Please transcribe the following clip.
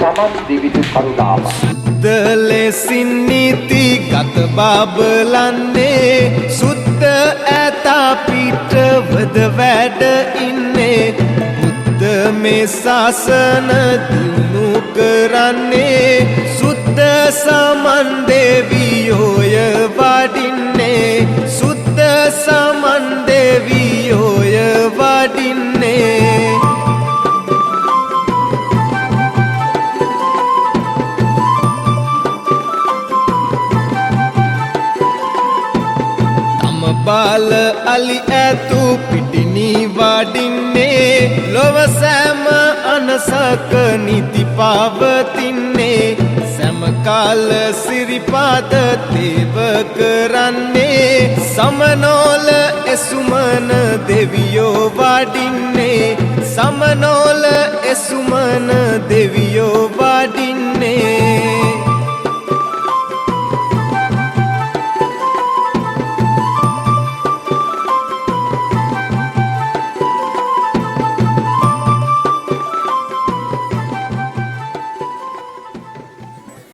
සමන් දිවිදු කරුණාව දලෙසින් නීති ගත බබලන්නේ සුද්ධ ඇතා පිටවද වැඩ ඉන්නේ බුද්ධ මේ ශාසන දිනු කරන්නේ සුද්ධ සමන් දෙවියෝය වඩින්නේ සුද්ධ සමන් දෙවියෝය වඩින්නේ बाल अली ऐतु पिटनी वाडिन्ने लोव सैम अनसक नीति पावतिन्ने सैम काल सिरिपाद देव करन्ने समनोल एसुमन देवियो वाडिन्ने समनोल एसुमन देवी